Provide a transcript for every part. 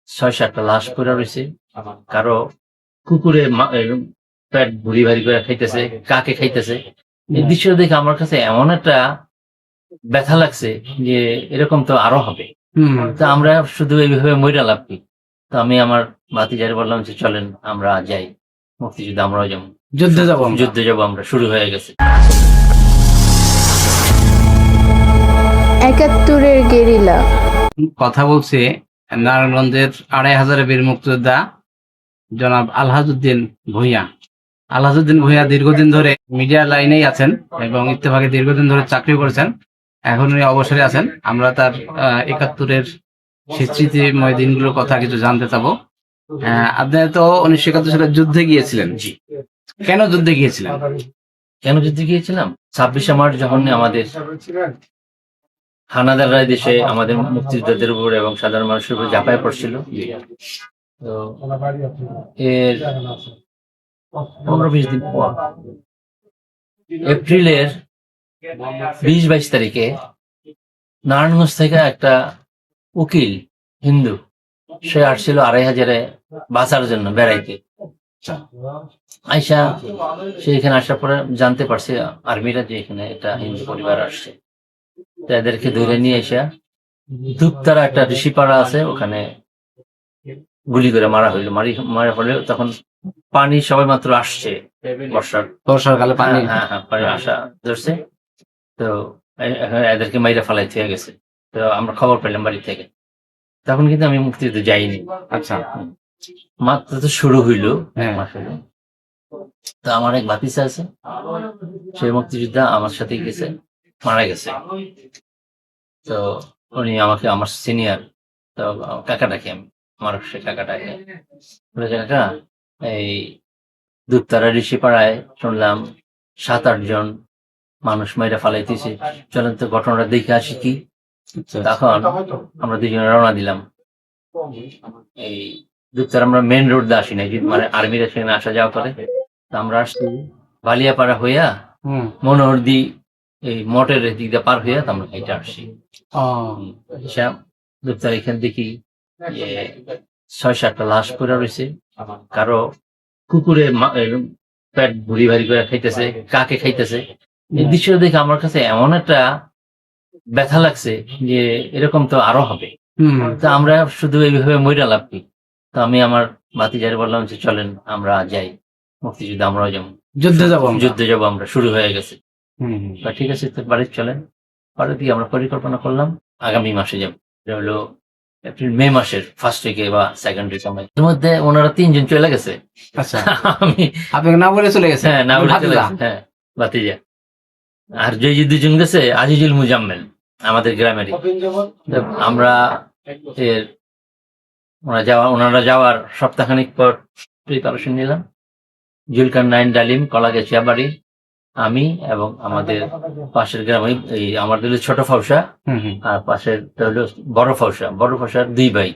৬-৭টা লাশ পড়ে রয়েছে। কারো কুকুরে পেট ভুড়ি ভারী করে খাইতেছে, কাকে খাইতেছে। এই দৃশ্য দেখে আমার কাছে এমন একটা ব্যথা লাগছে যে এরকম তো আরো হবে। তো আমরা শুধু এইভাবে মইরা লাভ কি? তো আমি আমার ভাতিজারে বললাম যে চলেন আমরা যাই মুক্তিযুদ্ধে, আমরাও যাবো, যুদ্ধে যাবো আমরা। যুদ্ধে যাবো আমরা, শুরু হয়ে গেছে। ৭১-এর গেরিলা। কথা বলছি নারায়ণগঞ্জের ২৫০০ বীর মুক্তিযোদ্ধা জনাব আলহাজউদ্দিন ভূঁইয়া। আলহাজউদ্দিন ভূঁইয়া দীর্ঘদিন ধরে মিডিয়া লাইনেই আছেন এবং ইত্তেফাকে দীর্ঘদিন ধরে চাকরি করেছেন। এখন উনি অবসরে আছেন। আমরা তার ৭১-এর সেই স্মৃতিময় দিনগুলোর কথা কিছু জানতে চাবো। আপনি তো ১৯৭১ সালে যুদ্ধে গিয়েছিলেন। জি। কেন যুদ্ধে গিয়েছিলেন? কেন যুদ্ধে গিয়েছিলাম? ২৬শে মার্চ যখন আমাদের হানাদাররা দেশে আমাদের মুক্তিযোদ্ধাদের উপর এবং সাধারণ মানুষের উপর ঝাঁপায় পড়ছিল, তো এর ১৫-২০ দিন পর এপ্রিলের ২০-২২ তারিখে নারায়ণগঞ্জ থেকে একটা উকিল হিন্দু, সে আসছিল ২৫০০-এ বাঁচার জন্য বেড়াইতে। আইসা সে এখানে আসার পরে জানতে পারছে আর্মিরা যে এখানে একটা হিন্দু পরিবার আসছে। এদেরকে ধরে নিয়ে এসে ধূপতারা একটা ঋষিপাড়া আছে, ওখানে গুলি করে মারা হইলো। মারা হলে তখন পানি সবাই মাত্র আসছে, বর্ষাকালে পানি। হ্যাঁ পানি আসা ধরছে। তো এদেরকে মাইরা ফালাই থেকে গেছে। তো আমরা খবর পেলাম বাড়ি থেকে। তখন কিন্তু আমি মুক্তিযুদ্ধে যাইনি। আচ্ছা, মাত্র তো শুরু হইলো। হ্যাঁ। তো আমার এক ভাতিজা আছে, সেই মুক্তিযোদ্ধা আমার সাথে গেছে, মারা গেছে। তো উনি আমাকে, আমার সিনিয়র, তো কাকা ডাকি আমি, আমার সে কাকা ডাকে, বলেছে কাকা এই দুপতারা ঋষিপাড়ায় শুনলাম ৭-৮ জন মানুষ মাইরা ফালাইতেছে, চলেন তো ঘটনাটা দেখে আসি কি। তখন আমরা দুজনে রওনা দিলাম। এই দুপতারা আমরা মেন রোড দিয়ে আসি নাই, মানে আর্মিরা সেখানে আসা যাওয়া করে। তো আমরা আসছি বালিয়াপাড়া হইয়া মনোহরদি এই মঠের দিক দিয়ে পার হইয়া আমরা হেঁটে আসছি। দুপতারা এখানে দেখি ৬-৭টা লাশ পড়ে রয়েছে। কারো কুকুরে পেট ভুড়ি ভারী করে খাইতেছে, কাকে খাইতেছে। এই দৃশ্য দেখে আমার কাছে এমন একটা ব্যথা লাগছে যে এরকম তো আরো হবে। তো আমরা শুধু এইভাবে মইরা লাভ কি? তো আমি আমার ভাতিজারে বললাম যে চলেন আমরা যাই মুক্তিযুদ্ধে, আমরাও যাবো, যুদ্ধে যাবো আমরা, শুরু হয়ে গেছে। ঠিক আছে, তো বাড়ি চলেন। পরে দিয়ে আমরা পরিকল্পনা করলাম আগামী মাসে যাবো, এটা হলো এপ্রিল মে মাসের ফার্স্ট উইকে বা সেকেন্ড উইক। এর মধ্যে ওনারা ৩ জন চলে গেছে। আচ্ছা, আমি আপনাকে না বলে চলে গেছে? হ্যাঁ, না বলে চলে গেছে। হ্যাঁ, ভাতিজা। আর যে ২জন গেছে আজিজুল মুজাম্মেল, আমাদের গ্রামেরই। আমরা এর ওনারা যাওয়ার সপ্তাহখানিক পর প্রিপারেশন নিলাম। জুলকার নাইন, ডালিম, কলাগাছিয়া বাড়ি, আমি এবং আমাদের পাশের গ্রামে এই আমাদের ছোট ফাউসা, আর পাশের হলো বড় ফাউসা। বড় ফাউসার ২ ভাই,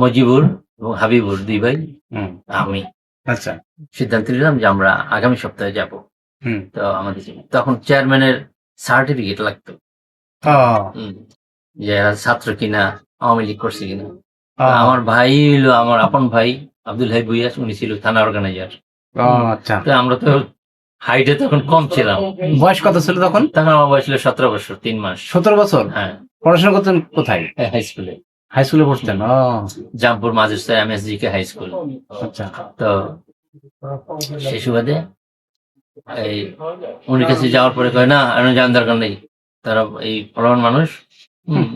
মজিবুর এবং হাবিবুর ২ ভাই, আমি। আচ্ছা, সিদ্ধান্ত নিলাম যে আমরা আগামী সপ্তাহে যাব। তো আমাদের তখন চেয়ারম্যানের সার্টিফিকেট লাগতো, যে ছাত্র কিনা, আওয়ামী লীগ করছে কিনা। আমার ভাই হলো, আমার আপন ভাই আব্দুল হাই ভূঁইয়া, উনি ছিল থানা অর্গানাইজার। তো আমরা তো হাইটে তখন কম ছিলাম। বয়স কত ছিল তখন? তখন আমার বয়স ছিল ১৭ বছর ৩ মাস। ১৭ বছর? হ্যাঁ। পড়াশোনা করতেন কোথায়? হাই স্কুলে। হাই স্কুলে পড়তেন? জামপুর মাদ্রাসা MSGK হাই স্কুল। আচ্ছা। তো সেই সুবাদে এই উনি কাছে যাওয়ার পরে কয় না জানার দরকার নেই, তারা এই ফলমান মানুষ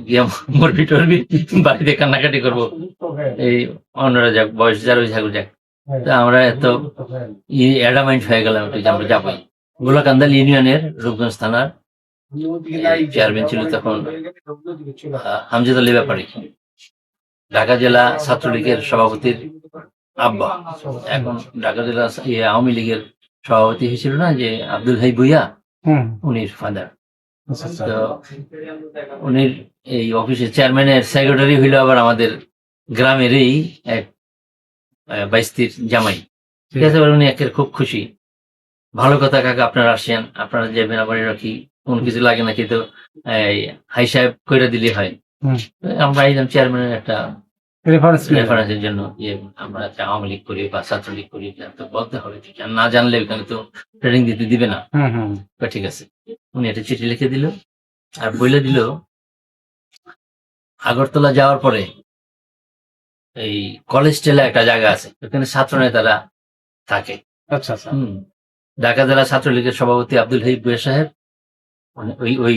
গিয়ে মরবি টরবি, বাড়িতে কান্নাকাটি করবো, এই অন্যরা যাক, বয়স যার ওই ঝাগু যাক। তো আমরা এত অ্যাডামাইন্ড হয়ে গেলাম যে আমরা যাবোই। গোলাকান্দাল ইউনিয়নের রূপগঞ্জ থানার চেয়ারম্যান ছিল তখন হামজাদ আলী ব্যাপারী, ঢাকা জেলা ছাত্রলীগের সভাপতির আব্বা। এখন ঢাকা জেলা আওয়ামী লীগের সভাপতি হয়েছিল না যে আব্দুল হাই ভূঁইয়া, উনির ফাদার। তো উনির এই অফিসের চেয়ারম্যানের সেক্রেটারি হইল আবার আমাদের গ্রামেরই এক বাইস্তির জামাই। ঠিক আছে, উনি একের খুব খুশি। ভালো কথা কাকা, আপনারা আসেন, আপনারা যাবেন, আবার রাখি কোন কিছু লাগে নাকি, তো হাই সাহেব কইরা দিলে হয়। আমরা একদম চেয়ারম্যানের একটা রেফারেন্সের জন্য আমরা আওয়ামী লীগ করি বা ছাত্রলীগ করি, এটা তো বলতে হবে। না জানলে ওখানে তো ট্রেনিং দিতে দিবে না। ঠিক আছে, উনি একটা চিঠি লিখে দিল আর বলে দিল আগরতলা যাওয়ার পরে এই কলেজ টেলা একটা জায়গা আছে, ওখানে ছাত্র নেতারা থাকে। আচ্ছা আচ্ছা। ঢাকা জেলা ছাত্রলীগের সভাপতি আব্দুল হাই বুয়া সাহেব ওই ওই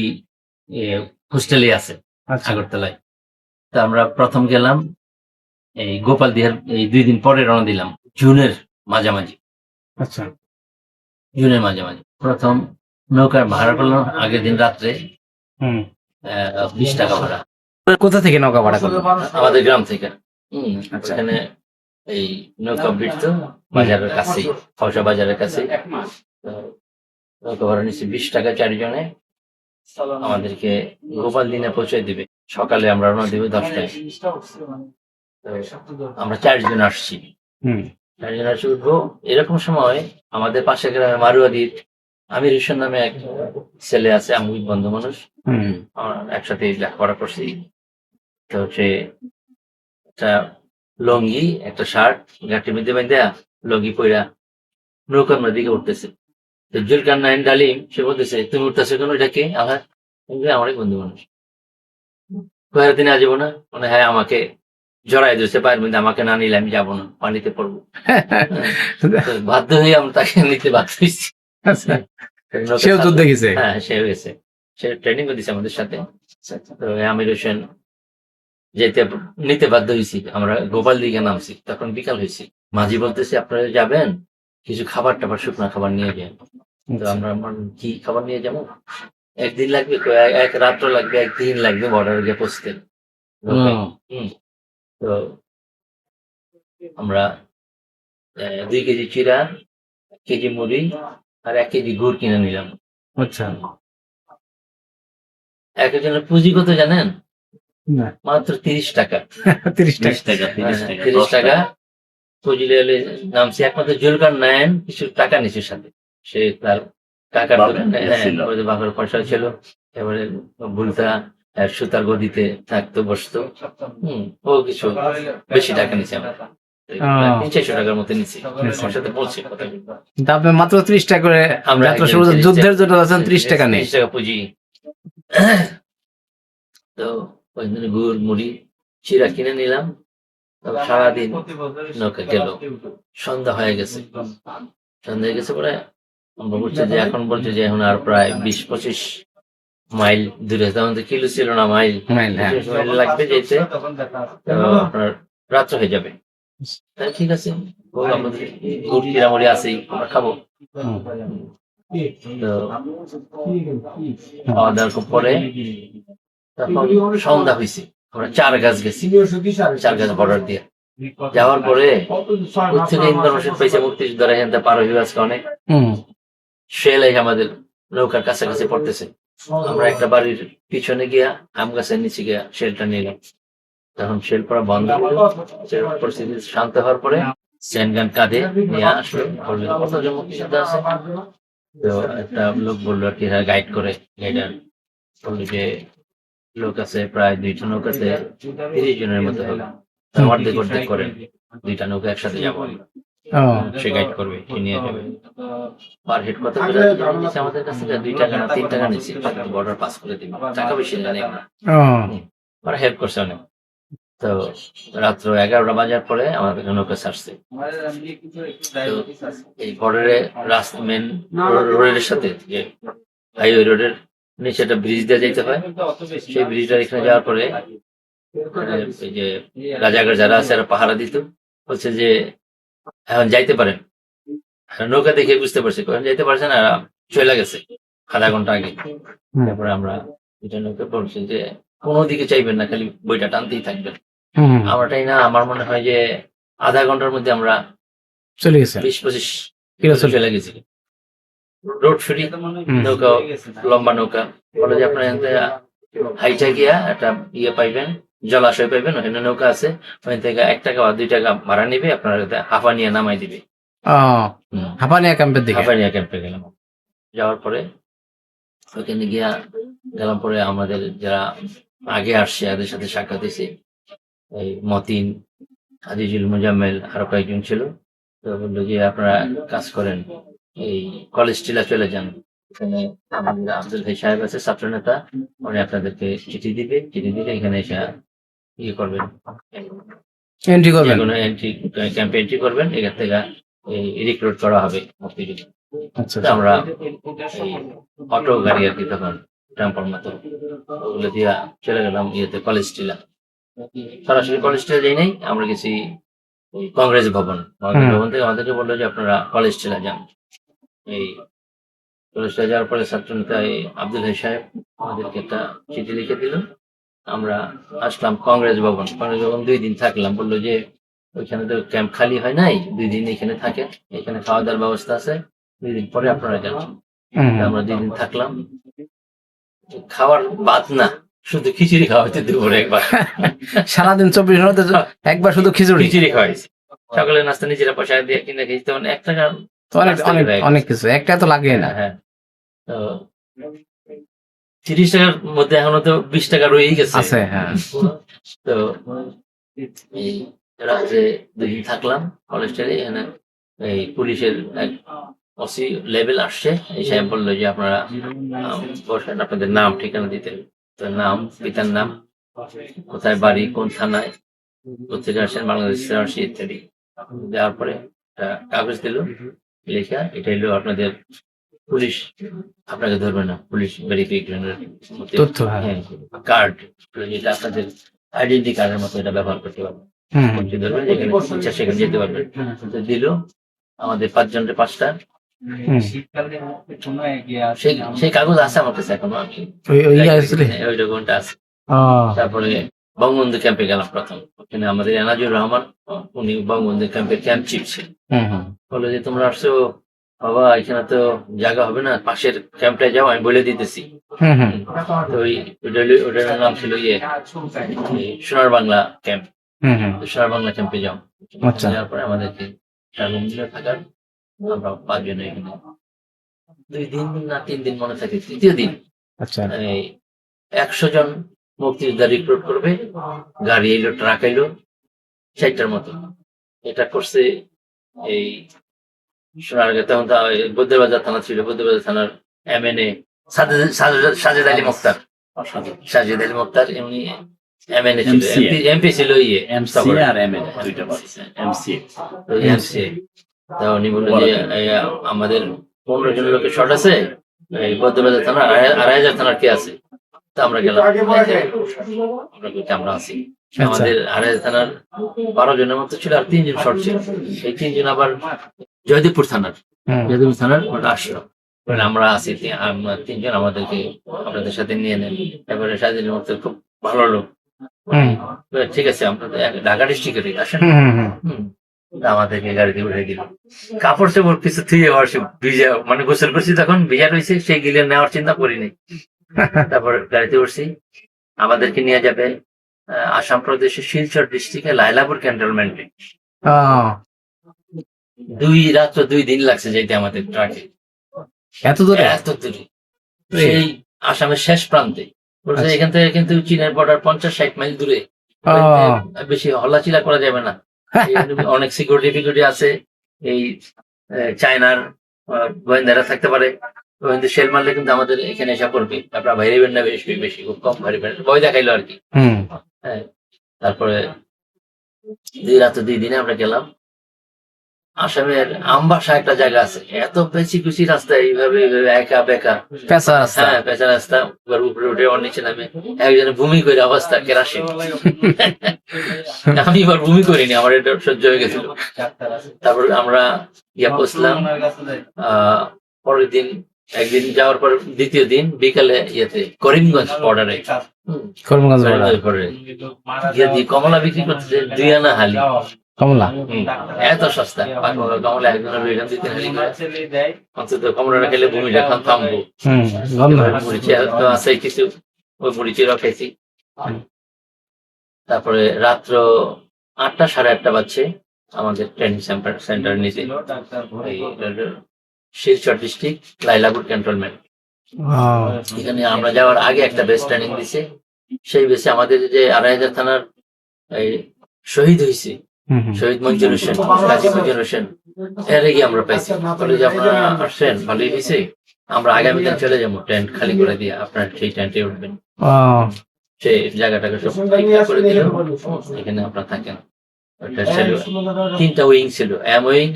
হোস্টেলে আছে আগরতলায়। তা আমরা প্রথম গেলাম এই গোপাল দিয়ার, এই 2 দিন পরে রওনা দিলাম জুনের মাঝামাঝি। আচ্ছা, জুনের মাঝামাঝি প্রথম নৌকার ভাড়া করলাম আগের দিন রাত্রে 20 টাকা ভাড়া। কোথা থেকে নৌকা ভাড়া করলো? আমাদের গ্রাম থেকে। আচ্ছা। এখানে এই নৌকা বিড়তো বাজারের কাছে, ফসা বাজারের কাছে। নৌকা ভাড়া নিচ্ছে 20 টাকা 4 জনে। আমাদেরকে গোপাল দিনে পৌঁছে দিবে। সকালে আমরা রওনা দিব 10টায়। আমরা 4 জন আসছি। 4 জন আসছি উঠবো। এরকম সময় আমাদের পাশে গ্রামে মারুয়াদির আমির হোসেন নামে এক ছেলে আছে, আমি বন্ধু মানুষ, আমরা একসাথে লেখাপড়া করছি। তো সে একটা লঙ্গি একটা শার্ট গাঁটির মধ্যে বেঁধে লঙ্গি পইরা নৌকার দিকে উঠতেছে। তো জুলকার নাইন ডালিম সে বলতেছে, তুমি উঠতেছো কেন? এটা কে? আমার এক বন্ধু মানুষ। কয়েক দিনে আসবো না? মানে হ্যাঁ, আমাকে জড়াই দিয়েছে পায়ের মধ্যে, আমাকে না নিলে আমি যাবো না, পানিতে পড়বো। তো বাধ্য হয়ে আমরা তাকে নিতে বাধ্য হয়েছি। সেও যুদ্ধ দেখেছে? হ্যাঁ, সে হয়েছে, সে ট্রেনিং দিচ্ছে আমাদের সাথে। তো আমির হোসেন যেতে নিতে বাধ্য হয়েছি। আমরা গোপাল দিকে নামছি, তখন বিকাল হয়েছে। মাঝি বলতেছে, আপনারা যাবেন, কিছু খাবার টাবার শুকনা খাবার নিয়ে যান। তো আমরা কি খাবার নিয়ে যাবো? একদিন লাগবে, এক রাত্র লাগবে, একদিন লাগবে বর্ডারে গিয়ে পৌঁছতে। তো আমরা 2 কেজি চিরা, 1 কেজি মুড়ি আর 1 কেজি গুড় কিনে নিলাম। আচ্ছা। একজনের পুঁজি কত জানেন? মাত্র 30 টাকা। 30 টাকা পুঁজি নামছি। একমাত্র জুলকার নাইন কিছু টাকা নিচ্ছে সাথে, সে তার টাকার দোকানে বাপের পয়সা ছিল। এবারে ভুলতা সুতার গদিতে থাকতো, বসতো। ও কিছু বেশি টাকা নিচ্ছে। আমরা 300-400 টাকার মতো নিচ্ছি। আমার সাথে বলছি কথা, আপনি মাত্র 30 টাকা করে আমরা যুদ্ধের জন্য আছেন, 30 টাকা নেই, 30 টাকা পুঁজি। তো ওই জন্য গুড় মুড়ি চিরা কিনে নিলাম। সারাদিন নৌকা গেল, সন্ধ্যা হয়ে গেছে। সন্ধ্যা হয়ে গেছে পরে আমরা বলছি যে এখন আর প্রায় 20-25 মাইল দূরে, তখন তো কিলো ছিল না, মাইল লাগবে যেতে। আপনার রাত্র হয়ে যাবে। ঠিক আছে, আমাদের গুড় চিরামুড়ি আছেই, আমরা খাবো। তো খাওয়া দাওয়ার পরে তখন সন্ধ্যা হয়েছে। আমরা 4 গাছ গেছি, 4 গাছ বর্ডার দিয়ে যাওয়ার পরে থেকে ইনফরমেশন পাইছে মুক্তিযোদ্ধারা এখান থেকে পার হয়ে আজকে অনেক শেল আমাদের নৌকার কাছাকাছি পড়তেছে। আমরা একটা বাড়ির পিছনে গিয়া আম গাছের নিচে গিয়া শেলটা নিলাম। তখন শেল পড়া বন্ধ হলো। পরিস্থিতি শান্ত হওয়ার পরে সেনগান কাঁধে নিয়ে আসলো, কতজন মুক্তিযোদ্ধা আছে। তো একটা লোক বললো আর কি, গাইড করে, গাইডার বললো যে লোক আছে প্রায় 2টা নৌকাতে 30 জনের মতো হবে, অর্ধেক অর্ধেক করেন, 2টা নৌকা একসাথে যাবো। সে গাইড করবে, সে নিয়ে যাবে। পার হেড কত করে নিচ্ছে আমাদের কাছ থেকে? 2 টাকা না 3 টাকা নিচ্ছে, বর্ডার পাস করে দিবে, টাকা বেশি জানি আমরা। ওরা হেল্প করছে অনেক। তো রাত্র 11টা বাজার পরে আমাদের নৌকা ছাড়ছে। এই বর্ডারে রাস্তা মেন রোডের সাথে যে হাইওয়ে রোডের নিচে একটা ব্রিজ দিয়ে যেতে হয়। সেই ব্রিজটার এখানে যাওয়ার পরে এই যে রাজাগার যারা আছে এরা পাহারা দিত, বলছে যে এখন যাইতে পারেন। নৌকা দেখে বুঝতে পারছি কখন যাইতে পারছে না, চলে গেছে আধা ঘন্টা আগে। তারপরে আমরা এটা নৌকা বলছি যে কোনো দিকে চাইবেন না, খালি বইটা টানতেই থাকবেন। আমরাটাই না, আমার মনে হয় যে আধা ঘন্টার মধ্যে আমরা চলে গেছে 20-25 কিলো চলে গেছি। রোড ফ্রি নৌকা, লম্বা নৌকা। বলে যে আপনার হাইটা গিয়া একটা ইয়ে পাইবেন, জলাশয় পাইবেন, ওখানে নৌকা আছে, ওখান থেকে 1 টাকা বা 2 টাকা ভাড়া নিবে, আপনার হাফানিয়া নামাই দিবে। হাফানিয়া ক্যাম্পের দিকে, হাফানিয়া ক্যাম্পে গেলাম। যাওয়ার পরে ওখানে গিয়া গেলাম পরে আমাদের যারা আগে আসছে এদের সাথে সাক্ষাৎ হয়েছে। এই মতিন, আজিজুল মুজাম্মেল, আরো কয়েকজন ছিল। তো বললো যে আপনারা কাজ করেন, এই কলেজ টিলা চলে যান, এখানে আমাদের আব্দুল ভাই সাহেব আছে ছাত্র নেতা, উনি আপনাদেরকে চিঠি দিবে, চিঠি দিলে এখানে এসে ইয়ে করবেন, এন্ট্রি করবেন। যেকোনো এন্ট্রি ক্যাম্পে এন্ট্রি করবেন, এখান থেকে রিক্রুট করা হবে মুক্তিযোদ্ধা। আচ্ছা তো আমরা এই অটো গাড়ি আর কি তখন ট্রাম্পার মতো ওগুলো দিয়া চলে গেলাম ইয়েতে কলেজ টিলা। সরাসরি কলেজ টিলা যাই নাই, আমরা গেছি ওই কংগ্রেস ভবন। কংগ্রেস ভবন থেকে আমাদেরকে বললো যে আপনারা কলেজ টিলা যান। এই কলেজ টিলা যাওয়ার পরে ছাত্র নেতা আব্দুল হাই সাহেব আমাদেরকে একটা চিঠি লিখে দিল। আমরা আসলাম কংগ্রেস ভবন। কংগ্রেস ভবন 2 দিন থাকলাম। বললো যে ওইখানে তো ক্যাম্প খালি হয় নাই, 2 দিন এখানে থাকেন, এখানে খাওয়া দাওয়ার ব্যবস্থা আছে, 2 দিন পরে আপনারা যান। আমরা 2 দিন থাকলাম। খাওয়ার বাদ না, শুধু খিচুড়ি খাওয়াইতে দুপুরে একবার। সারাদিন 24 ঘন্টা একবার শুধু খিচুড়ি খিচুড়ি খাওয়াইছে। সকালে নাস্তা নিজেরা পয়সা দিয়ে কিনে খেয়েছি, তখন 1 টাকা তো অনেক অনেক অনেক কিছু, একটা তো লাগে না। হ্যাঁ, তো 30 টাকার মধ্যে এখনো তো 20 টাকা রয়েই গেছে আছে। হ্যাঁ, তো এই রাত্রে 2 দিন থাকলাম কলেজটারে। এখানে এই পুলিশের এক ওসি লেভেল আসছে, এই সাহেব বললো যে আপনারা বসেন, আপনাদের নাম ঠিকানা দিতে হবে। তো নাম, পিতার নাম, কোথায় বাড়ি, কোন থানায়, কোথেকে আসেন, বাংলাদেশ আসি ইত্যাদি দেওয়ার পরে একটা কাগজ দিল লেখা, এটা হলো আপনাদের পুলিশ আপনাকে ধরবে না, পুলিশ ভেরিফিকেশনের তথ্য। হ্যাঁ, কার্ড, যেটা আপনাদের আইডেন্টি কার্ডের মতো এটা ব্যবহার করতে পারবেন, ধরবেন যেখানে ইচ্ছা সেখানে যেতে পারবেন। তো দিল আমাদের 5 জনের 5টা। সেই কাগজ আছে আমার কাছে এখনো, আমি ওই ডকুমেন্ট আছে। তারপরে বঙ্গবন্ধু ক্যাম্পে গেলাম প্রথম। ওখানে আমাদের এনাজুর রহমান, উনি বঙ্গবন্ধু ক্যাম্পের ক্যাম্প চিফ ছিলেন। বলে যে তোমরা আসছো বাবা, এখানে তো জায়গা হবে না, পাশের ক্যাম্পটায় যাও, আমি বলে দিতেছি। তো ওটার নাম ছিল সোনার বাংলা ক্যাম্প। সোনার বাংলা ক্যাম্পে যাও। যাওয়ার পরে আমাদেরকে রুম দিলে থাকার, আমরা 5 জন এখানে 2 দিন না 3 দিন মনে থাকে। 3য় দিন 100 জন মুক্তিযোদ্ধা রিক্রুট করবে, গাড়ি এলো, ট্রাক এলো 60টার মতো। এটা করছে এই সোনারগাঁ, তখন বৌদ্ধবাজার থানা ছিল, বৌদ্ধবাজার থানার MNA সাজেদ আলী মুক্তার। সাজেদ আলী মুক্তার এমনি MNA ছিল, MP ছিল MC। তা উনি বললো যে আমাদের 15 জন লোকের শর্ট আছে, এই বৌদ্ধবাজার থানা 2,500 থানার কে আছে। তো আমরা গেলাম, আমরা আছি। আমাদের 2,500 থানার 12 জনের মতো ছিল, আর 3 জন শর্ট ছিল। এই 3 জন আবার জয়দেবপুর থানার ওটা আসলো। আমরা আছি 3 জন, আমাদেরকে আপনাদের সাথে নিয়ে নেন। এবারে সাজিদের মতো খুব ভালো লোক, ঠিক আছে আপনাদের ঢাকা ডিস্ট্রিক্টের আসেন। আমাদেরকে গাড়িতে উঠে দিল। কাপড় চোপড় কিছু থুয়ে ভিজা, মানে গোসল করছি তখন ভিজা রয়েছে, সেই গিলে নেওয়ার চিন্তা করিনি। তারপর গাড়িতে উঠছি, আমাদেরকে নিয়ে যাবে আসাম প্রদেশের শিলচর ডিস্ট্রিক্টে লাইলাপুর ক্যান্টনমেন্টে। 2 দিন লাগছে যেতে আমাদের ট্রাকে, এত দূরে। সেই আসামের শেষ প্রান্তে বলছে, এখান থেকে কিন্তু চীনের বর্ডার 50-60 মাইল দূরে, বেশি হল্লাচিলা করা যাবে না। অনেক সিকিউরিটি আছে, এই চায়নার গোয়েন্দারা থাকতে পারে, গোয়েন্দা সেল মারলে কিন্তু আমাদের এখানে এসে পড়বে, আপনারা বাইরেবেন না, বেশি খুব কম বাইরেবেন, ভয় দেখাইলো আর কি। হ্যাঁ, তারপরে 2 দিনে আমরা গেলাম। আসামের আমবাসা একটা জায়গা আছে, এত পেঁচি কুচি রাস্তা, এইভাবে একা বেকা পেঁচা রাস্তা, উপরে উঠে ওর নিচে নামে। একজনে ভূমি করে অবস্থা কেরাসিন। আমি এবার ভূমি করিনি, আমার এটা সহ্য হয়ে গেছিল। তারপর আমরা পৌঁছলাম পরের দিন। একদিন যাওয়ার পর 2য় দিন বিকালে করিমগঞ্জ বর্ডারে, কমলা বিক্রি করতেছে 2 আনা হালি কমলা, এত সস্তা। কমলা অন্তত কমলাটা খেলে ভূমিটা এখন থামবো। মরিচি আছে কিছু, ওই মরিচিরও খেয়েছি। তারপরে রাত্র 8টা 8:30 বাজছে, আমাদের ট্রেনিং সেন্টার নিচে শিলচর ডিস্ট্রিক্ট লাইলাপুর ক্যান্টনমেন্ট। এখানে আমরা যাওয়ার আগে একটা বেস ট্রেনিং দিছে। সেই বেসে আমাদের যে 2,500 থানার এই শহীদ হয়েছে, হুম হুম। শহীদ মঞ্জুর হোসেন, কাজী মঞ্জুর হোসেন, এর গিয়ে আমরা পাইছি। বলে যে আপনারা আসছেন, ভালোই হয়েছে, আমরা আগামীকাল চলে যাবো, টেন্ট খালি করে দিয়ে আপনার সেই টেন্টে উঠবেন। ও সেই জায়গাটাকে সব ঠিকঠাক করে দিল, এখানে আপনারা থাকেন। ওটা ছিল 3টা উইং ছিল, এম উইং,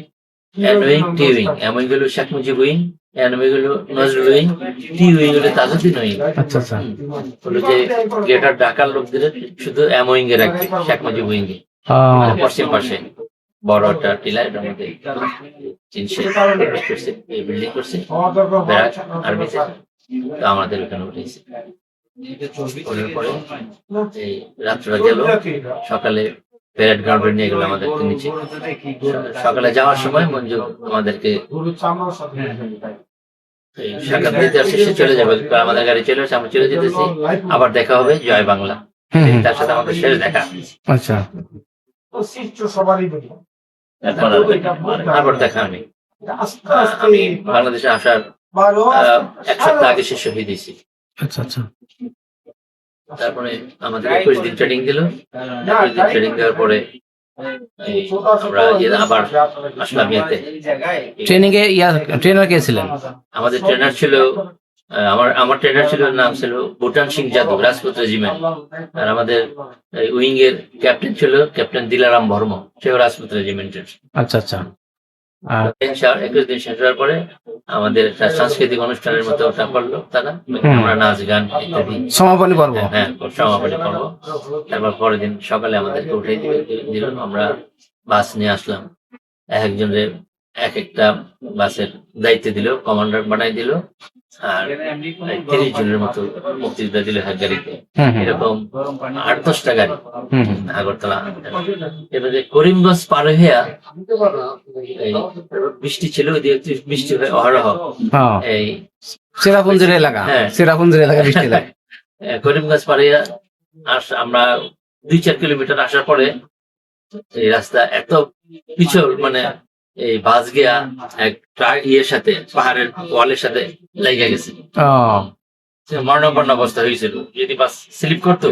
এন উইং, টি উইং। এম উইং হলো Sheikh Mujib wing, N wing হলো নজরুল উইং, টি উইং হলো তাজউদ্দিন উইং। আচ্ছা আচ্ছা। হলো যে গ্রেটার ঢাকার লোকদের শুধু এম উইং এ রাখবে, শেখ মুজিব উইং এ। ও মানে পশ্চিম পাশে বড় একটা টিলা, এটার মধ্যে বিল্ডিং করছে ব্যারাক আর্মিতে। তো আমাদের ওখানে উঠেছে। ওঠার পরে এই রাত্রে গেল, সকালে প্যারেড গ্রাউন্ডে নিয়ে গেল আমাদেরকে নিচে। সকালে যাওয়ার সময় মঞ্জু আমাদেরকে এই সাক্ষাৎ দিতে আসছে, সে চলে যাবে, আমাদের গাড়ি চলে আসছে, আমরা চলে যেতেছি, আবার দেখা হবে জয় বাংলা। হুম হুম। তার সাথে আমাদের শেষ দেখা। আচ্ছা তারপর দেখা হয়নি। আমি বাংলাদেশে আসার 1 সপ্তাহ আগে সে শহীদ হয়েছি। আচ্ছা আচ্ছা। তারপরে আমাদের 21 দিন ট্রেনিং দিল। 21 দিন ট্রেনিং দেওয়ার পরে এই আমরা আবার আসলাম ইয়েতে। ট্রেনিং এ ট্রেনার কে ছিলেন? আমাদের ট্রেনার ছিল আমার ট্রেনার ছিল, নাম ছিল ভুটান সিং যাদব, রাজপুত রেজিমেন্ট। আর আমাদের উইং এর ক্যাপ্টেন ছিল ক্যাপ্টেন দিলারাম ভর্ম, সেও রাজপুত রেজিমেন্টের। আচ্ছা আচ্ছা। আর 21 দিন শেষ হওয়ার পরে আমাদের একটা সাংস্কৃতিক অনুষ্ঠানের মতো ওটা করলো তারা। আমরা নাচ গান ইত্যাদি, সমাপনী পর্ব। হ্যাঁ সমাপনী পর্ব। তারপর পরের দিন সকালে আমাদেরকে উঠে দিল, আমরা বাস নিয়ে আসলাম। একজনের এক একটা বাসের দায়িত্ব দিল, কমান্ডার বানাই দিল। আর 30 জনের মতো মুক্তিযোদ্ধা দিল এক গাড়িতে। হুম হুম। এরকম 8-10টা গাড়ি হুম হুম। আগরতলা। এবারে করিমগঞ্জ পার হইয়া এই বৃষ্টি ছিল, ওইদিকে বৃষ্টি হয় অহরহ। হ্যাঁ। এই চেরাপুঞ্জির এলাকা, হ্যাঁ। চেরাপুঞ্জির এলাকা বৃষ্টি লাগে। করিমগঞ্জ পার হইয়া আমরা 2-4 কিলোমিটার আসার পরে এই রাস্তা এত পিছল, মানে এই বাস গিয়া এক ট্রাক ইয়ের সাথে, পাহাড়ের ওয়ালের সাথে লেগে গেছে। ও মরণাপন্ন অবস্থা হয়েছিল, যদি বাস স্লিপ করতো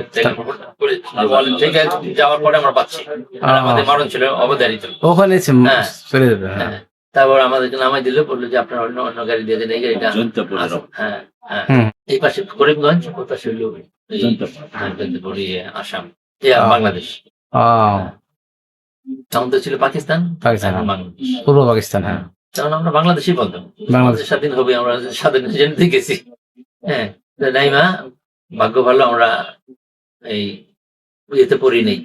ওয়ালে থেকে যাওয়ার পরে আমরা পাচ্ছি, আর আমাদের মরণ ছিল অবধারিত। ওখানে হ্যাঁ। চলে যাবে। হ্যাঁ। হ্যাঁ। তারপর আমাদেরকে নামাই দিল, বললো যে আপনার অন্য অন্য গাড়ি দিয়ে দেন, এই গাড়িটা। হ্যাঁ হ্যাঁ। হুম। এই পাশে করিমগঞ্জ, ওই পাশে হইল আসাম, বাংলাদেশ। ও তখন তো ছিল পাকিস্তান, পাকিস্তান, এখন বাংলাদেশ। পূর্ব পাকিস্তান। হ্যাঁ। তখন আমরা বাংলাদেশই বলতাম, বাংলাদেশ। বাংলাদেশ স্বাধীন হবে, আমরা স্বাধীন জেনে গেছি। হ্যাঁ, নাইমা ভাগ্য ভালো, আমরা এই ইয়েতে পড়ি নেই,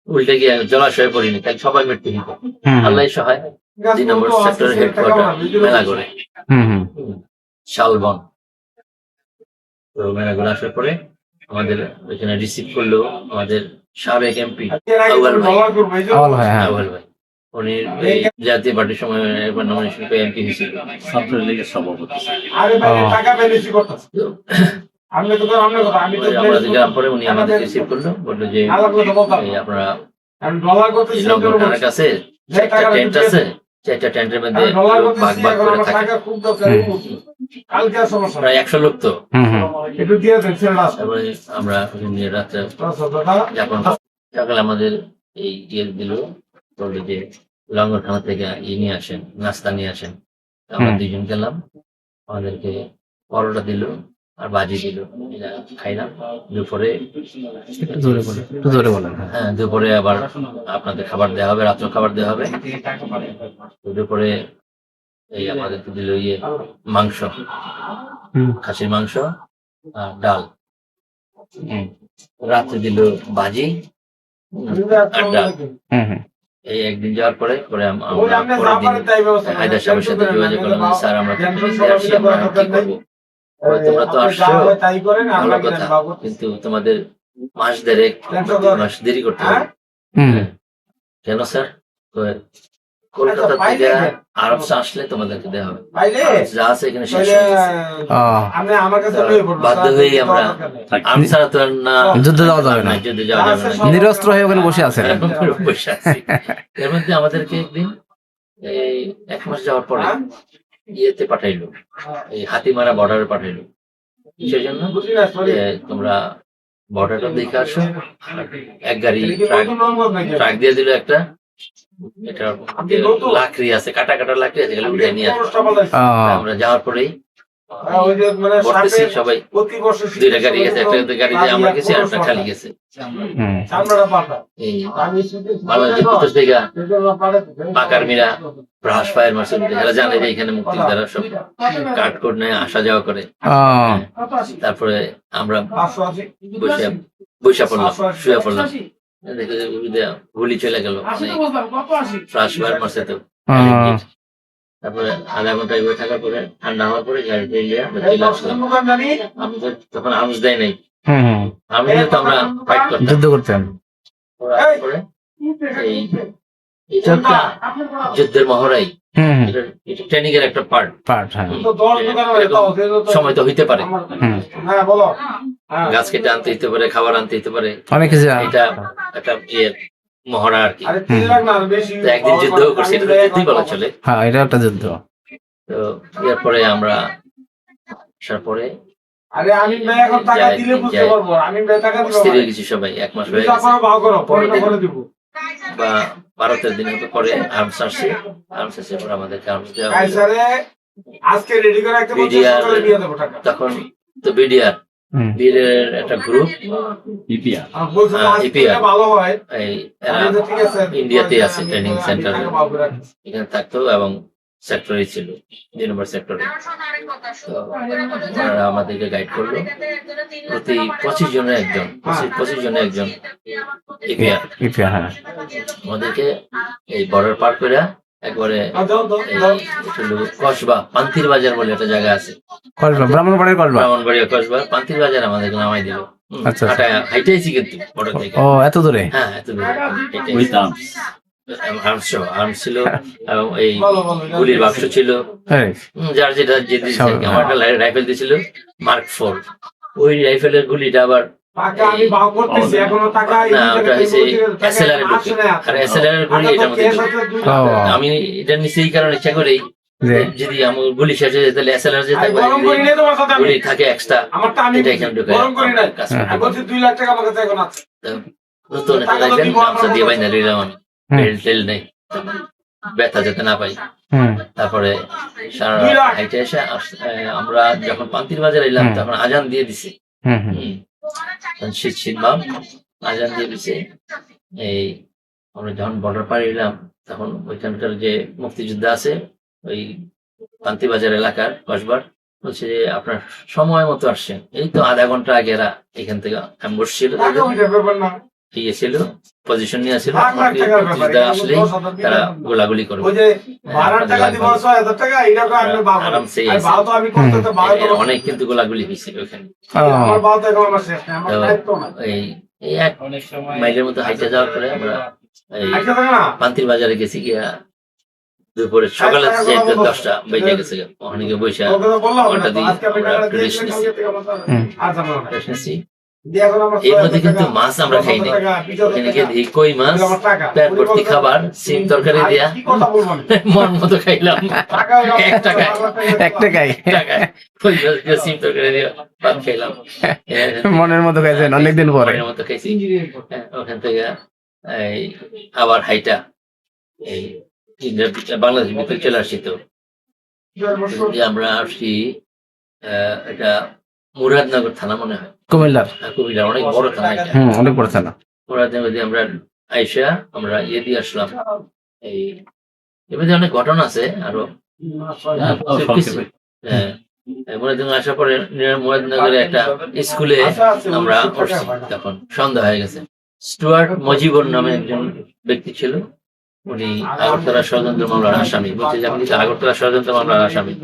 উল্টে গিয়ে জলাশয়ে পড়ি নেই, তাই সবাই মৃত্যু হইত। হুম আল্লাহ সহায় 2 নম্বর সেক্টরের হেডকোয়ার্টার মেলাগড়ে, হুম হুম। শালবন। তো মেলাগড়ে আসার পরে আমাদের ওইখানে রিসিভ করলো আমাদের সাবেক এমপি আউয়াল ভাই। আওয়াল ভাই। হ্যাঁ। আউয়াল ভাই, উনি এই জাতীয় পার্টির সময় একবার নমিনেশন পেয়ে এমপি হয়েছিল, ছাত্রলীগের সভাপতি। তো আমরা গেলাম পরে উনি আমাদের রিসিভ করলো, বললো যে এই আপনারা লঙ্গরখানার কাছে 4টা টেন্ট আছে, 4টা টেন্টের মধ্যে লোক ভাগ ভাগ করে থাকে, প্রায় 100 লোক। তো হুম হুম। তারপরে আমরা নিয়ে রাত্রে যাপন। সকালে আমাদের এই ইয়ে দিল, বললো যে লঙ্গরখানা থেকে নিয়ে আসেন, নাস্তা নিয়ে আসেন। আমরা 2 জন গেলাম, আমাদেরকে পরোটা দিল আর ভাজি দিল, এটা খাইলাম। দুপুরে একটু জোরে বলেন, একটু জোরে বলেন। হ্যাঁ। হ্যাঁ, দুপুরে আবার আপনাদের খাবার দেওয়া হবে, রাত্রে খাবার দেওয়া হবে। তো দুপুরে এই আমাদের দিল ইয়ে মাংস, হুম খাসির মাংস আর ডাল। রাত্রে দিল ভাজি আর ডাল। হুম হুম। এই একদিন যাওয়ার পরে আমরা পরের দিন হায়দার সাহেবের সাথে যোগাযোগ করলাম, স্যার আমরা তো ফিলিস্তিনে আসছি, আমরা কি করবো? বলে, তোমরা তো আসছো ভালো কথা, কিন্তু তোমাদের মাস 1.5 মাস দেরি করতে হবে। হুম। কেন স্যার? কয়, কলকাতা থেকে আরব আসলে তোমাদেরকে দেওয়া হবে, আরব যা আছে এখানে শেষ হয়ে গেছে। বাধ্য হয়ে আমরা আর্মি ছাড়া তো আর না, যুদ্ধে যাওয়া যাবে না, যুদ্ধে যাওয়া যাবে না, নিরস্ত্র হয়ে ওখানে বসে আছে। বসে আছি। এর মধ্যে আমাদেরকে একদিন এই 1 মাস যাওয়ার পরে ইয়েতে পাঠাইলো, এই হাতিমারা বর্ডারে পাঠাইলো। কিসের জন্য? যে তোমরা বর্ডারটা দেখে আসো, এক গাড়ি ট্রাক দিয়ে দিল একটা, এটা লাকড়ি আছে, কাটা কাটা লাকড়ি আছে, এগুলো উঠে নিয়ে আসো। আমরা যাওয়ার পরেই বলতেছি সবাই, দুইটা গাড়ি গেছে, একটা গাড়ি দিয়ে আমরা গেছি আর একটা খালি গেছে। এই বাংলাদেশের ভিতর থেকে পাকার মিরা ব্রাশ ফায়ার মার্শাল এরা জানে যে এখানে মুক্তিযোদ্ধারা সব কাট কোড নিয়ে আসা যাওয়া করে। তারপরে আমরা বৈশা পড়লাম, শুয়ে পড়লাম, দেখে যে গুলি চলে গেল, ব্রাশ ফায়ার মারছে তো। তারপরে আধা ঘন্টা এভাবে থাকার পরে ঠান্ডা হওয়ার পরে গাড়িতে গিয়ে আমরা চলে আসলাম। আমি তো তখন আর্মস দেয় নাই, আমি তো আমরা ফাইট করতাম, যুদ্ধ করতেন। পরে এই এটা একটা যুদ্ধের মহড়াই, এটা ট্রেনিং এর একটা পার্ট। সময় তো হইতে পারে, গাছ কেটে আনতে হইতে পারে, খাবার আনতে হইতে পারে, অনেক কিছু। এটা একটা মহড়া আর কি। তো একদিন যুদ্ধ করছি, এটা তো যুদ্ধই বলা চলে। হ্যাঁ, এটা একটা যুদ্ধ। তো এরপরে আমরা আসার পরে স্থির হয়ে গেছি সবাই, 1 মাস হয়ে গেছে বা 12-13 দিন মতো পরে আর্মস আসছে। আর্মস আসে পরে আমাদেরকে আর্মস দেওয়া তখন তো বিডিআর একটা গ্রুপ, ইন্ডিয়াতে আছে ট্রেনিং সেন্টার, এখানে থাকতো এবং সেক্টরে ছিল 2 নম্বর সেক্টরে। ওনারা আমাদেরকে গাইড করলো, প্রতি 25 জনের একজন, 25 জনের একজন আমাদেরকে এই বর্ডার পার করে একবারে কসবা, পান্তির বাজার বলে একটা জায়গা আছে, ব্রাহ্মণবাড়িয়া কসবা, পান্তির বাজার আমাদেরকে নামাই দিল। হাইটাইছি কিন্তু বর্ডার থেকে। এত দূরে? হ্যাঁ, এত দূরে। আর্মস ছিল এবং এই গুলির বাক্স ছিল, যার যেটা যে দিয়েছে। আমার একটা রাইফেল দিয়েছিল মার্ক 4, ওই রাইফেলের গুলিটা আবার আমি এটা নিচে এই কারণে ইচ্ছা করেই, যদি আমার গুলি শেষ হয়ে যায় তাহলে এসএলআর যে থাকবে, গুলি থাকে এক্সট্রা, এটা এখানে ঢুকে নতুন একটা রাইফেল গামছা দিয়ে বাইন্ধা নিলাম আমি, বেল্ট টেল নেই, ব্যথা যাতে না পাই। তারপরে সারা হাইটে এসে আমরা যখন পান্তির বাজার এলাম তখন আজান দিয়ে দিছে, শীত ভাব আজান দিয়ে দিছে। এই আমরা যখন বর্ডার পার এলাম তখন ওইখানকার যে মুক্তিযোদ্ধা আছে ওই পান্তি বাজার এলাকার কসবার, বলছে যে আপনার সময় মতো আসছেন, এই তো আধা ঘন্টা আগে এরা এখান থেকে অ্যাম্বুশ ছিল, ছিল পজিশন নিয়ে আসছিল, আসলে তারা গোলাগুলি করবে, অনেক কিন্তু গোলাগুলি হয়েছিল ওখানে। এই 1 মাইলের মতো হাইটে যাওয়ার পরে আমরা এই পান্তির বাজারে গেছি গিয়া, দুপুরে সকালে 10টা বেজে গেছে, ওখানে গিয়ে বৈশা ঘন্টা দিয়ে আমরা রেস্ট নিছি। এর মধ্যে কিন্তু মাছ আমরা খাইনি, ওখানে গিয়ে দেখি কই মাছ, পেট ভর্তি খাবার, সিম তরকারি দিয়া মন মতো খাইলাম, 1 টাকায় সিম তরকারি দিয়ে ভাত খাইলাম, মনের মতো খাইছেন অনেকদিন পরে। মনের মতো খাইছি। ওখান থেকে আবার হাইটা এই বাংলাদেশ ভিতরে চলে আসছি। তো আমরা আসছি এটা মুরাদনগর থানা মনে হয়, কুমিল্লার অনেক বড় থানা, অনেক বড় থানা। মুরাদনগর দিয়ে আমরা আইসা আমরা দিয়ে আসলাম। এই এমনি অনেক ঘটনা আছে আরো। মুরাদনগর আসার পরে মুরাদনগরে একটা স্কুলে আমরা পড়ছি, তখন সন্ধ্যা হয়ে গেছে। স্টুয়ার্ট মজিবর নামে একজন ব্যক্তি ছিল, উনি আগরতলা ষড়যন্ত্র মামলার আসামি। বলছে যে আপনি তো আগরতলা ষড়যন্ত্র মামলার আসামি,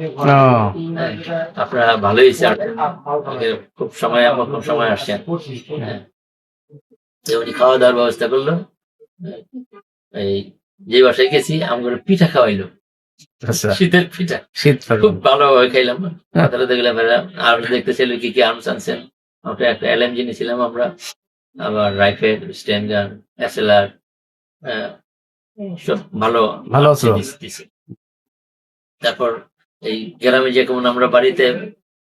আপনারা ভালোই খুব সময় আসছেন। উনি খাওয়া দাওয়ার ব্যবস্থা করলো, এই যে বাসায় গেছি আমাদের পিঠা খাওয়াইলো, শীতের পিঠা, খুব ভালোভাবে খাইলাম। দেখলাম আর্মস দেখতেছিল কি কি আর্মস আনছেন, আমরা একটা এলএমজি নিয়েছিলাম আমরা, আবার রাইফেল, স্ট্যান্ড গান, এসএলআর, সব ভালো ভালো দিছে। তারপর এই গ্রামে যেমন আমরা বাড়িতে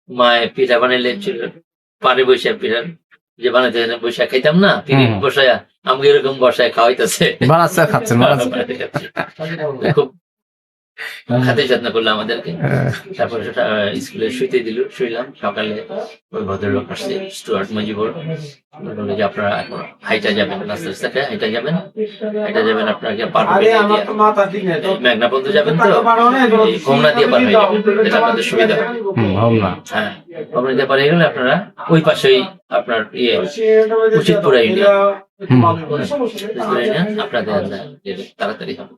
মায়ে পিঠা বানাইলে পারে বসে পিঠা যে বানাইতে বসে খাইতাম না, তিনি বসায়া আমাকে এরকম বসায় খাওয়াইতেছে, বানাচ্ছে আর খাচ্ছেন, বানাচ্ছে। খুব খাতে যত্ন করলো আমাদেরকে। তারপরে সেটা স্কুলে শুইতে দিল, শুইলাম। সকালে ওই ভদ্রলোক আসছে, স্টুয়ার্ট মজিবর, বললো যে আপনারা এখন হাইটা যাবেন, আস্তে আস্তে হাইটা যাবেন, আপনাকে পার হবে মেঘনা পর্যন্ত যাবেন, তো এই হোমনা দিয়ে পার হয়ে যাবেন, এটা আপনাদের সুবিধা হবে। হ্যাঁ, হোমনা দিয়ে পার হয়ে গেলে আপনারা ওই পাশেই আপনার উচিতপুরা ইউনিয়ন, আপনাদের তাড়াতাড়ি হবে।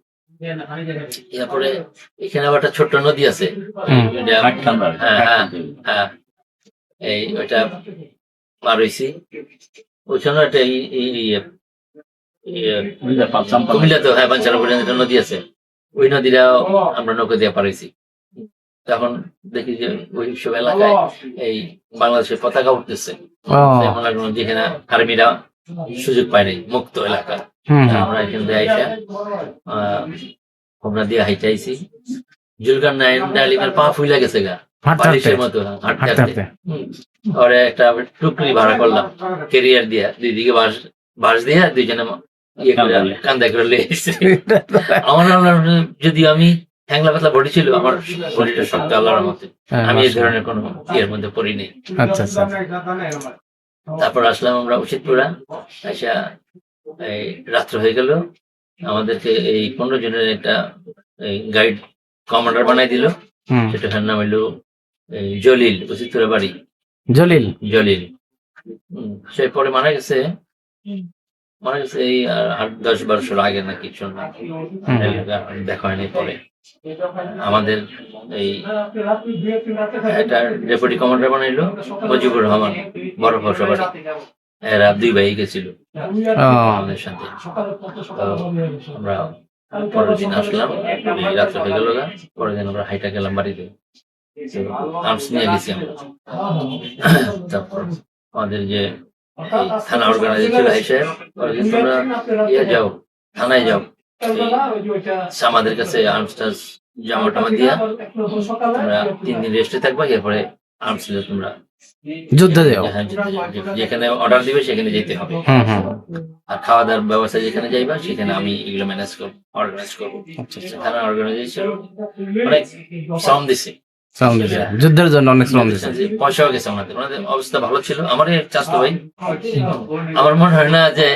এরপরে এখানে আবার একটা ছোট্ট নদী আছে, এই ওইটা পার হইছি। ওইখানে একটা কুমিল্লা তো, হ্যাঁ, বাঞ্ছারাপুরে একটা নদী আছে, ওই নদীটা আমরা নৌকা দিয়ে পার হইছি। তখন দেখি যে ওই সব এলাকায় এই বাংলাদেশের পতাকা উঠতেছে, যেখানে আর্মিরা সুযোগ পায় নাই, মুক্ত এলাকা। আমরা এখান থেকে আইসা আমরা দিয়ে হাইটাইছি। জুলকার নাইমের পা ফুলে গেছে গা, বালিশের মতো হাঁটতে হাঁটতে। পরে একটা টুকরি ভাড়া করলাম কেরিয়ার দিয়া, দুই দিকে বাঁশ দিয়া দুইজনে ইয়ে করে কান্দা করে লিয়ে এসেছি। আমার যদি আমি হ্যাংলা পাতলা বডি ছিল, আমার বডিটা শক্ত আল্লাহর মধ্যে, আমি এই ধরনের কোনো ইয়ের মধ্যে পড়ি নেই। তারপর আসলাম আমরা উচিতপুরা, আইসা এই রাত্র হয়ে গেল। আমাদেরকে এই 15 জনের একটা গাইড কমান্ডার বানাই দিল, সেটার নাম হইল জলিল, উচিতপুরা বাড়ি জলিল। সে পরে মারা গেছে এই 8-10 বছর আগে নাকি, দেখা হয়নি। পরে আমাদের এই ডেপুটি কমান্ডার বানাইলো মুজিবুর রহমান, বড় ফসবাড়ি। এরা 2 ভাই গেছিল আমাদের সাথে। আমরা পরের দিন আসলাম, রাত্রে হয়ে গেল, পরের দিন আমরা হাইটা গেলাম বাড়িতে, আর্মস নিয়ে গেছি আমরা। তারপর আমাদের যে থানা অর্গানাইজেশন এসে তোমরা যাও, থানায় যাও, আমাদের কাছে আর্মসটা জমা টমা দিয়া তোমরা 3 দিন রেস্টে থাকবা, এরপরে আর্মস তোমরা যুদ্ধে যাও, যেখানে অর্ডার দিবে সেখানে যেতে হবে। আর খাওয়া দাওয়ার ব্যবস্থা যেখানে যাইবা সেখানে আমি এগুলো ম্যানেজ করবো, অর্গানাইজ করবো। থানা অর্গানাইজেশন অনেক শ্রম দিছে, যুদ্ধের জন্য অনেক শ্রম দিছে, পয়সাও গেছে ওনাদের অবস্থা ভালো ছিল। আমার চাচতো ভাই, আমার মনে হয় না যে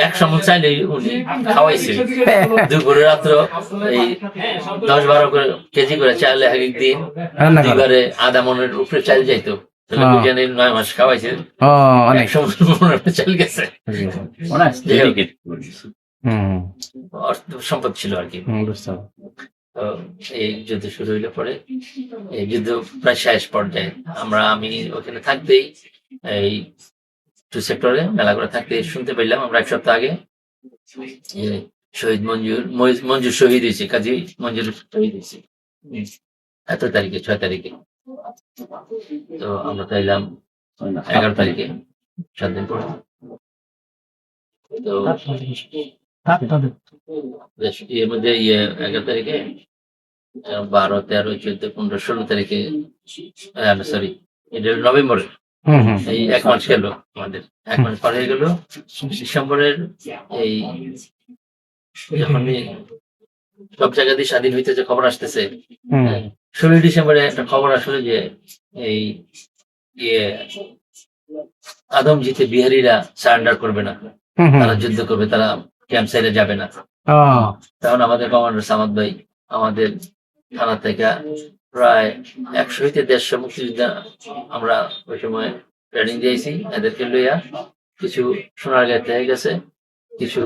এক সময় চাইলে উনি খাওয়াইছিল। দুপুরে রাত্র এই 10-12 কেজি করে চাল এক দিন, দুইবারে আধা মনের উপরে চাল যাইতো। 9 মাস খাওয়াইছে, অনেক সময় চাল গেছে, অর্থ সম্পদ ছিল আর কি। এই যুদ্ধ শুরু হইলে পরে এই যুদ্ধ প্রায় শেষ পর্যায়ে আমি ওখানে থাকতেই এই 2 সেক্টরে মেলা করে থাকতে শুনতে পাইলাম আমরা 1 সপ্তাহ আগে শহীদ মঞ্জুর শহীদ হয়েছে, কাজী মঞ্জুর শহীদ হয়েছে এত তারিখে, 6 তারিখে। তো আমরা চাইলাম 11 তারিখে, 7 দিন পরে। তো এর মধ্যে 11 তারিখে 12, 13, 14, 15, 16 তারিখে, সরি এটা নভেম্বরের এই 1 মাস গেল, আমাদের 1 মাস পার হয়ে গেল। ডিসেম্বরের এই যখন সব জায়গা দিয়ে স্বাধীন হইতে যে খবর আসতেছে, 16 ডিসেম্বরে একটা খবর আসলে যে এই আদমজিতে বিহারিরা সারেন্ডার করবে না, তারা যুদ্ধ করবে, তারা ক্যাম্প সাইডে যাবে না। তখন আমাদের কমান্ডার সামাদ ভাই আমাদের থানা থেকে প্রায় 100 হইতে 150 মুক্তিযোদ্ধা আমরা ওই সময় ট্রেনিং দিয়েছি। এদেরকে লইয়া কিছু সোনারগাঁ থেকে গেছে, কিছু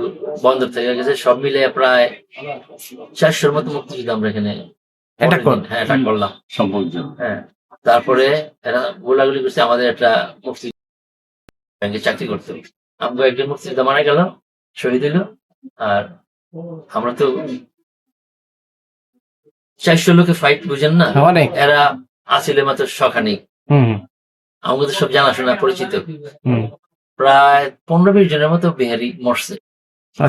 বন্দর থেকে গেছে, সব মিলে প্রায় 400-র মতো মুক্তিযোদ্ধা আমরা এখানে অ্যাটাক করলাম। হ্যাঁ, তারপরে এরা গোলাগুলি করছে। আমাদের একটা মুক্তি ব্যাংকে চাকরি করতো, আমরা একজন মুক্তিযোদ্ধা মারা গেল, শহীদ হইল। আর আমরা তো 400 লোকে ফাইট, বুঝেন না, এরা আসলে মাত্র 100 আমাদের সব জানাশোনা পরিচিত। প্রায় 15-20 জনের মতো বিহারি মরছে।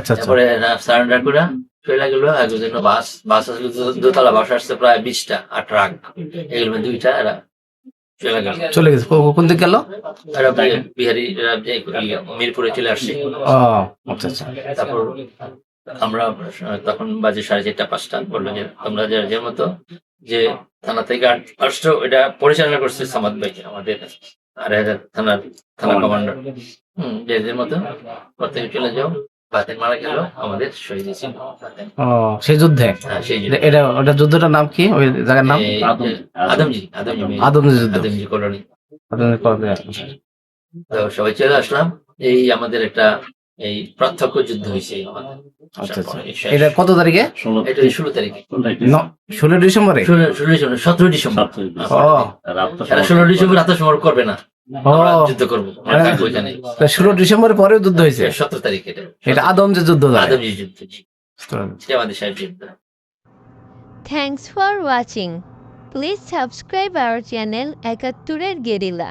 তারপরে সারেন্ডার করে চলে গেল। একজন বাস আসলে 2তলা বাস আসছে প্রায় 20টা, আর ট্রাক, এগুলোর মধ্যে 2টা এরা চলে গেল। চলে গেছে কোন দিকে গেল? এরা বিহারি মিরপুরে চলে আসছে। ও আচ্ছা আচ্ছা। তারপর আমরা তখন বাজে 4:30-5টা বললো যে তোমরা যে মতো যে থানা থেকে আসছো, এটা পরিচালনা করছে সামাদ ভাই, আমাদের 2,500 থানা কমান্ডার। যে মতো প্রত্যেকে চলে যাও, বাতেন মারা গেল, আমাদের শহীদ ছিল বাতেন। ও সেই যুদ্ধে? হ্যাঁ, সেই যুদ্ধে। এটা ওটা যুদ্ধটার নাম কি, ওই জায়গার নাম? আদমজি যুদ্ধ। আদমজি কলোনি। আচ্ছা। তো সবাই চলে আসলাম। এই আমাদের একটা এই প্রত্যক্ষ যুদ্ধ হয়েছে আমাদের। আচ্ছা আচ্ছা। এটা কত তারিখে? এটা 16 তারিখে। 16 ডিসেম্বরে? 17 ডিসেম্বর। ও 16 ডিসেম্বর আত্মসমর্পণ করবে না, আমরা যুদ্ধ করবো, আমরা থাকবো এখানে। 16 ডিসেম্বরের পরেও যুদ্ধ হয়েছে? 17 তারিখে এটা আদমজি যুদ্ধ। আদমজি যুদ্ধ, জি, আমাদের সাহেব যুদ্ধ। Thanks for watching. Please subscribe our channel Ekatturer Guerrilla.